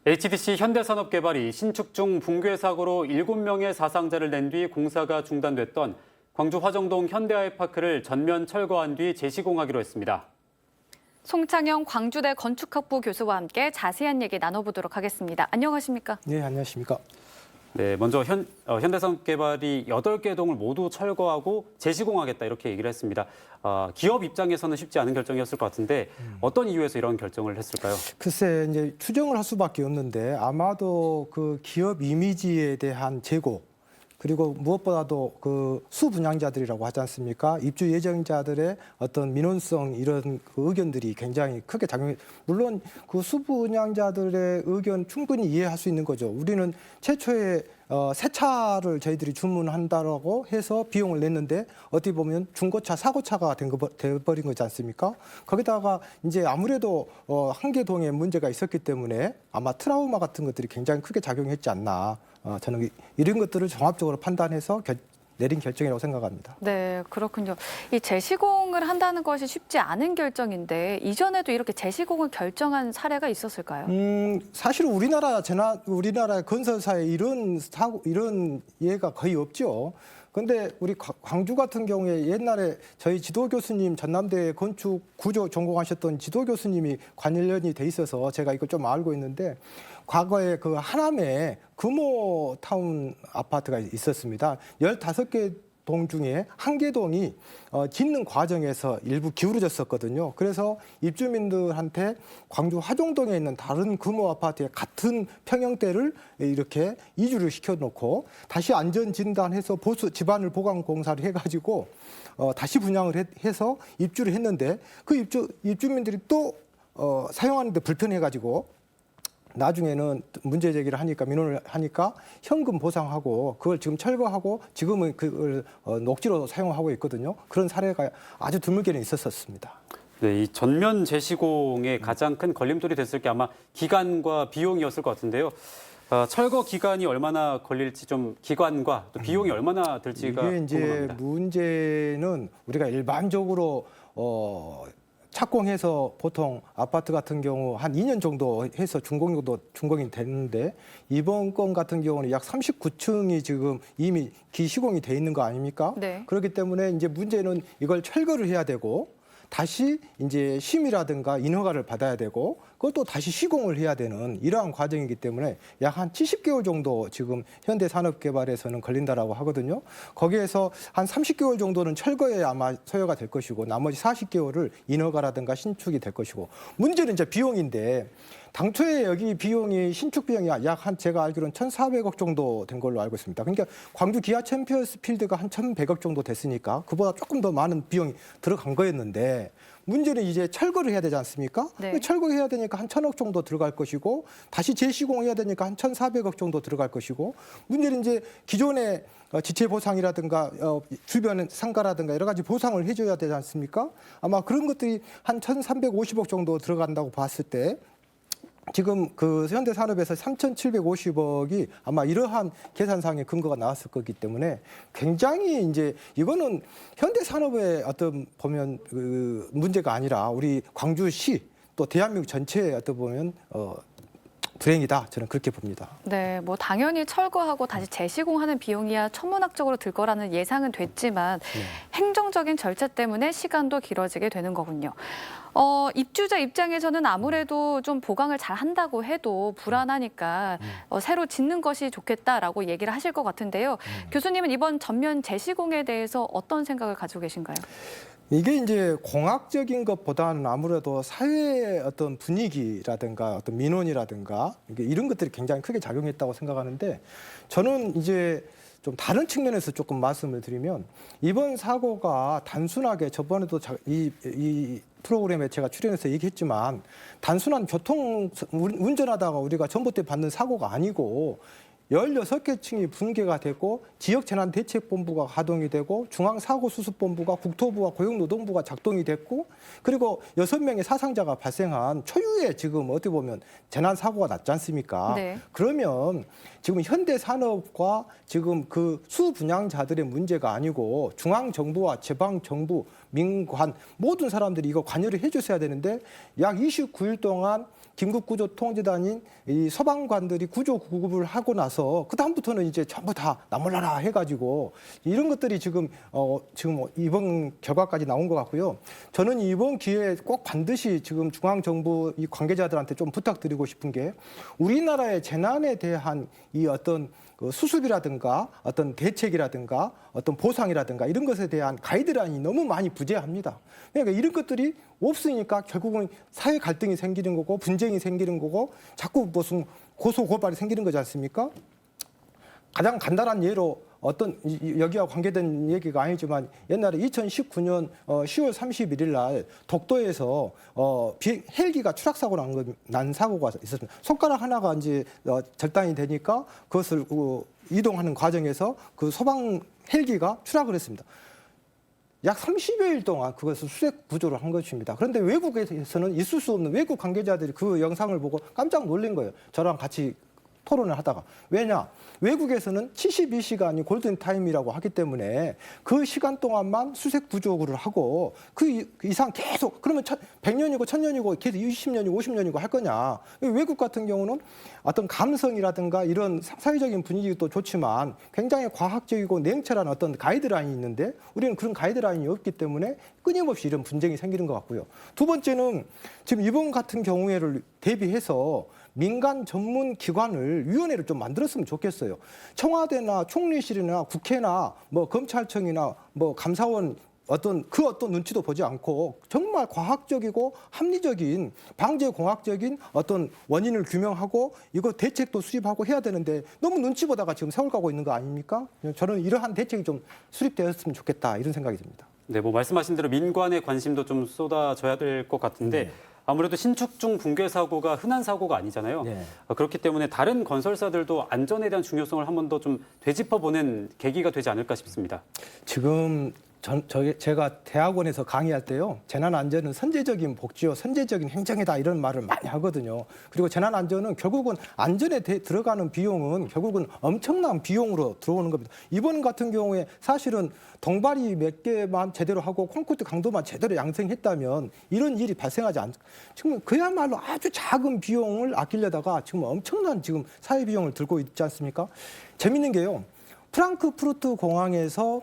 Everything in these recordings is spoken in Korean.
HDC 현대산업개발이 신축 중 붕괴 사고로 7명의 사상자를 낸 뒤 공사가 중단됐던 광주 화정동 현대아이파크를 전면 철거한 뒤 재시공하기로 했습니다. 송창영 광주대 건축학부 교수와 함께 자세한 얘기 나눠보도록 하겠습니다. 안녕하십니까? 네, 안녕하십니까? 네, 먼저 현대산업개발이 8개 동을 모두 철거하고 재시공하겠다 이렇게 얘기를 했습니다. 기업 입장에서는 쉽지 않은 결정이었을 것 같은데 어떤 이유에서 이런 결정을 했을까요? 글쎄, 이제 추정을 할 수밖에 없는데 아마도 그 기업 이미지에 대한 재고 그리고 무엇보다도 그 수분양자들이라고 하지 않습니까? 입주 예정자들의 어떤 민원성 이런 그 의견들이 굉장히 크게 작용해. 물론 그 수분양자들의 의견 충분히 이해할 수 있는 거죠. 우리는 최초에 새 차를 저희들이 주문한다라고 해서 비용을 냈는데 어떻게 보면 중고차, 사고차가 돼버린 거지 않습니까? 거기다가 이제 아무래도 한계동에 문제가 있었기 때문에 아마 트라우마 같은 것들이 굉장히 크게 작용했지 않나. 저는 이런 것들을 종합적으로 판단해서 내린 결정이라고 생각합니다. 네, 그렇군요. 이 재시공을 한다는 것이 쉽지 않은 결정인데 이전에도 이렇게 재시공을 결정한 사례가 있었을까요? 사실 우리나라 건설사에 이런 예가 거의 없죠. 근데 우리 광주 같은 경우에 옛날에 저희 지도 교수님 전남대 건축 구조 전공하셨던 지도 교수님이 관련이 돼 있어서 제가 이걸 좀 알고 있는데 과거에 그 하남에 금호타운 아파트가 있었습니다. 15개 동 중에 한 개 동이 짓는 과정에서 일부 기울어졌었거든요. 그래서 입주민들한테 광주 화정동에 있는 다른 금호 아파트의 같은 평형대를 이렇게 이주를 시켜놓고 다시 안전진단해서 집안을 보강 공사를 해가지고 다시 분양을 해서 입주를 했는데 그 입주민들이 또 사용하는데 불편해가지고 나중에는 문제 제기를 하니까 민원을 하니까 현금 보상하고 그걸 지금 철거하고 지금은 그걸 녹지로 사용하고 있거든요. 그런 사례가 아주 드물게는 있었습니다. 네, 이 전면 재시공의 가장 큰 걸림돌이 됐을 게 아마 기간과 비용이었을 것 같은데요. 철거 기간이 얼마나 걸릴지 좀 기간과 또 비용이 얼마나 들지가 이게 이제 궁금합니다. 문제는 우리가 일반적으로 착공해서 보통 아파트 같은 경우 한 2년 정도 해서 준공이 됐는데 이번 건 같은 경우는 약 39층이 지금 이미 기시공이 돼 있는 거 아닙니까? 네. 그렇기 때문에 이제 문제는 이걸 철거를 해야 되고 다시 이제 심의라든가 인허가를 받아야 되고 그것도 다시 시공을 해야 되는 이러한 과정이기 때문에 약 한 70개월 정도 지금 현대산업개발에서는 걸린다라고 하거든요. 거기에서 한 30개월 정도는 철거에 아마 소요가 될 것이고 나머지 40개월을 인허가라든가 신축이 될 것이고 문제는 이제 비용인데 당초에 여기 비용이 신축 비용이 제가 알기로는 1,400억 정도 된 걸로 알고 있습니다. 그러니까 광주 기아 챔피언스 필드가 한 1,100억 정도 됐으니까 그보다 조금 더 많은 비용이 들어간 거였는데 문제는 이제 철거를 해야 되지 않습니까? 네. 철거해야 되니까 한 1,000억 정도 들어갈 것이고 다시 재시공해야 되니까 한 1,400억 정도 들어갈 것이고 문제는 이제 기존의 지체 보상이라든가 주변 상가라든가 여러 가지 보상을 해줘야 되지 않습니까? 아마 그런 것들이 한 1,350억 정도 들어간다고 봤을 때 지금 그 현대산업에서 3,750억이 아마 이러한 계산상의 근거가 나왔을 거기 때문에 굉장히 이제 이거는 현대산업의 어떤 보면 그 문제가 아니라 우리 광주시 또 대한민국 전체에 어떤 보면 불행이다. 저는 그렇게 봅니다. 네, 뭐 당연히 철거하고 다시 재시공하는 비용이야 천문학적으로 들 거라는 예상은 됐지만 행정적인 절차 때문에 시간도 길어지게 되는 거군요. 입주자 입장에서는 아무래도 좀 보강을 잘 한다고 해도 불안하니까 새로 짓는 것이 좋겠다라고 얘기를 하실 것 같은데요. 교수님은 이번 전면 재시공에 대해서 어떤 생각을 가지고 계신가요? 이게 이제 공학적인 것보다는 아무래도 사회의 어떤 분위기라든가 어떤 민원이라든가 이런 것들이 굉장히 크게 작용했다고 생각하는데 저는 이제 좀 다른 측면에서 조금 말씀을 드리면 이번 사고가 단순하게 저번에도 이 프로그램에 제가 출연해서 얘기했지만 단순한 운전하다가 우리가 전봇대 받는 사고가 아니고 16개 층이 붕괴가 되고 지역재난대책본부가 가동이 되고 중앙사고수습본부가 국토부와 고용노동부가 작동이 됐고 그리고 6명의 사상자가 발생한 초유의 지금 어떻게 보면 재난사고가 났지 않습니까? 네. 그러면 지금 현대산업과 지금 그 수분양자들의 문제가 아니고 중앙정부와 지방정부, 민관 모든 사람들이 이거 관여를 해줬어야 되는데 약 29일 동안 긴급구조통제단인 이 소방관들이 구조 구급을 하고 나서 그 다음부터는 이제 전부 다 나몰라라 해가지고 이런 것들이 지금 이번 결과까지 나온 것 같고요. 저는 이번 기회에 꼭 반드시 지금 중앙 정부 이 관계자들한테 좀 부탁드리고 싶은 게 우리나라의 재난에 대한 이 어떤 그 수습이라든가 어떤 대책이라든가 어떤 보상이라든가 이런 것에 대한 가이드라인이 너무 많이 부재합니다. 그러니까 이런 것들이 없으니까 결국은 사회 갈등이 생기는 거고 분쟁이 생기는 거고 자꾸 무슨 고소 고발이 생기는 거지 않습니까? 가장 간단한 예로 어떤 여기와 관계된 얘기가 아니지만 옛날에 2019년 10월 31일 날 독도에서 헬기가 추락 사고 난 사고가 있었습니다. 손가락 하나가 이제 절단이 되니까 그것을 이동하는 과정에서 그 소방 헬기가 추락을 했습니다. 약 30여일 동안 그것을 수색 구조를 한 것입니다. 그런데 외국에서는 있을 수 없는 외국 관계자들이 그 영상을 보고 깜짝 놀란 거예요. 저랑 같이 토론을 하다가. 왜냐? 외국에서는 72시간이 골든타임이라고 하기 때문에 그 시간 동안만 수색 구조를 하고 그 이상 계속 그러면 100년이고 1000년이고 계속 20년이고 50년이고 할 거냐. 외국 같은 경우는 어떤 감성이라든가 이런 사회적인 분위기도 좋지만 굉장히 과학적이고 냉철한 어떤 가이드라인이 있는데 우리는 그런 가이드라인이 없기 때문에 끊임없이 이런 분쟁이 생기는 것 같고요. 두 번째는 지금 이번 같은 경우에를 대비해서 민간 전문 기관을 위원회를 좀 만들었으면 좋겠어요. 청와대나 총리실이나 국회나 뭐 검찰청이나 뭐 감사원 어떤 눈치도 보지 않고 정말 과학적이고 합리적인 방재공학적인 어떤 원인을 규명하고 이거 대책도 수립하고 해야 되는데 너무 눈치 보다가 지금 세월 가고 있는 거 아닙니까? 저는 이러한 대책이 좀 수립되었으면 좋겠다 이런 생각이 듭니다. 네, 뭐 말씀하신 대로 민관의 관심도 좀 쏟아져야 될 것 같은데 아무래도 신축 중 붕괴 사고가 흔한 사고가 아니잖아요. 네. 그렇기 때문에 다른 건설사들도 안전에 대한 중요성을 한 번 더 좀 되짚어보는 계기가 되지 않을까 싶습니다. 지금 제가 대학원에서 강의할 때요. 재난안전은 선제적인 복지요, 선제적인 행정이다 이런 말을 많이 하거든요. 그리고 재난안전은 결국은 안전에 들어가는 비용은 결국은 엄청난 비용으로 들어오는 겁니다. 이번 같은 경우에 사실은 동발이 몇 개만 제대로 하고 콘크리트 강도만 제대로 양성했다면 이런 일이 발생하지 않. 지금 그야말로 아주 작은 비용을 아끼려다가 지금 엄청난 지금 사회 비용을 들고 있지 않습니까? 재밌는 게요. 프랑크푸르트 공항에서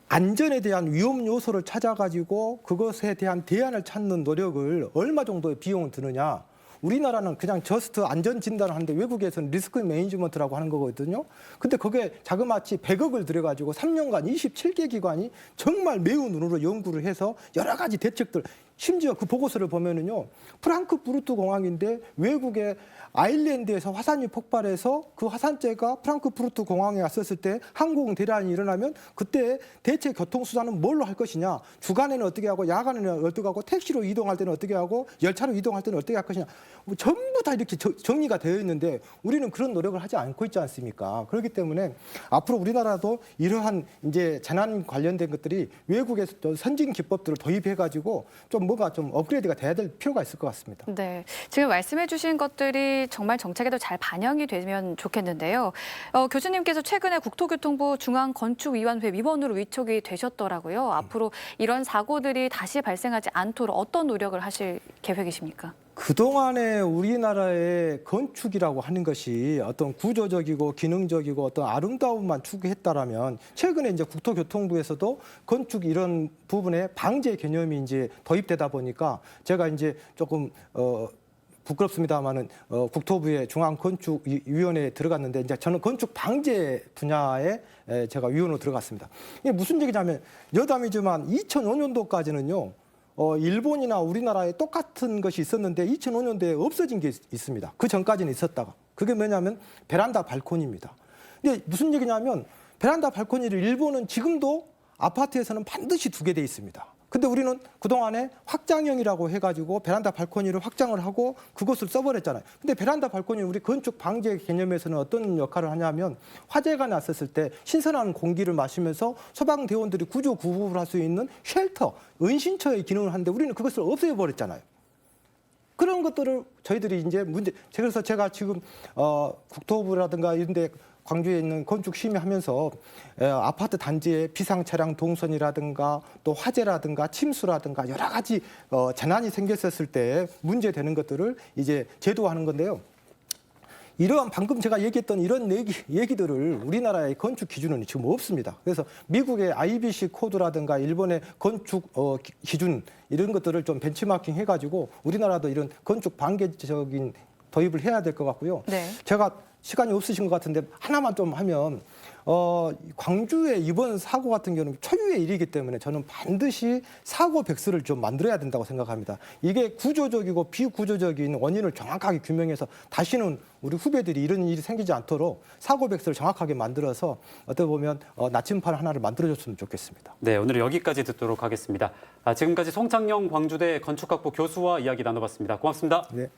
안전에 대한 위험 요소를 찾아가지고 그것에 대한 대안을 찾는 노력을 얼마 정도의 비용을 드느냐. 우리나라는 그냥 저스트 안전 진단을 하는데 외국에서는 리스크 매니지먼트라고 하는 거거든요. 근데 그게 자그마치 100억을 들여가지고 3년간 27개 기관이 정말 매우 눈으로 연구를 해서 여러 가지 대책들 심지어 그 보고서를 보면은요. 프랑크푸르트 공항인데 외국의 아일랜드에서 화산이 폭발해서 그 화산재가 프랑크푸르트 공항에 왔었을 때 항공 대란이 일어나면 그때 대체 교통수단은 뭘로 할 것이냐. 주간에는 어떻게 하고 야간에는 어떻게 하고 택시로 이동할 때는 어떻게 하고 열차로 이동할 때는 어떻게 할 것이냐. 뭐 전부 다 이렇게 정리가 되어 있는데 우리는 그런 노력을 하지 않고 있지 않습니까? 그렇기 때문에 앞으로 우리나라도 이러한 이제 재난 관련된 것들이 외국에서 선진 기법들을 도입해가지고 좀 뭐가 좀 업그레이드가 돼야 될 필요가 있을 것 같습니다. 네, 지금 말씀해 주신 것들이 정말 정책에도 잘 반영이 되면 좋겠는데요. 교수님께서 최근에 국토교통부 중앙건축위원회 위원으로 위촉이 되셨더라고요. 앞으로 이런 사고들이 다시 발생하지 않도록 어떤 노력을 하실 계획이십니까? 그동안에 우리나라의 건축이라고 하는 것이 어떤 구조적이고 기능적이고 어떤 아름다움만 추구했다라면 최근에 이제 국토교통부에서도 건축 이런 부분에 방제 개념이 이제 도입되다 보니까 제가 이제 조금 부끄럽습니다만은 국토부의 중앙건축위원회에 들어갔는데 이제 저는 건축 방제 분야에 제가 위원으로 들어갔습니다. 이게 무슨 얘기냐면 여담이지만 2005년도까지는요. 일본이나 우리나라에 똑같은 것이 있었는데 2005년도에 없어진 게 있습니다. 그 전까지는 있었다가. 그게 뭐냐면 베란다 발코니입니다. 근데 무슨 얘기냐면 베란다 발코니를 일본은 지금도 아파트에서는 반드시 두게 돼 있습니다. 근데 우리는 그동안에 확장형이라고 해가지고 베란다 발코니를 확장을 하고 그것을 써버렸잖아요. 근데 베란다 발코니 우리 건축 방제 개념에서는 어떤 역할을 하냐면 화재가 났었을 때 신선한 공기를 마시면서 소방대원들이 구조 구급을 할 수 있는 쉘터, 은신처의 기능을 하는데 우리는 그것을 없애버렸잖아요. 그런 것들을 저희들이 이제 그래서 제가 지금 국토부라든가 이런 데 광주에 있는 건축 심의하면서 아파트 단지의 비상 차량 동선이라든가 또 화재라든가 침수라든가 여러 가지 재난이 생겼었을 때 문제되는 것들을 이제 제도화하는 건데요. 이러한 방금 제가 얘기했던 이런 얘기들을 우리나라의 건축 기준은 지금 없습니다. 그래서 미국의 IBC 코드라든가 일본의 건축 기준 이런 것들을 좀 벤치마킹 해가지고 우리나라도 이런 건축 반개적인 도입을 해야 될 것 같고요. 네. 제가 시간이 없으신 것 같은데 하나만 좀 하면 광주의 이번 사고 같은 경우는 초유의 일이기 때문에 저는 반드시 사고 백서를 좀 만들어야 된다고 생각합니다. 이게 구조적이고 비구조적인 원인을 정확하게 규명해서 다시는 우리 후배들이 이런 일이 생기지 않도록 사고 백서를 정확하게 만들어서 어떻게 보면 나침반 하나를 만들어줬으면 좋겠습니다. 네, 오늘 여기까지 듣도록 하겠습니다. 지금까지 송창영 광주대 건축학부 교수와 이야기 나눠봤습니다. 고맙습니다. 네.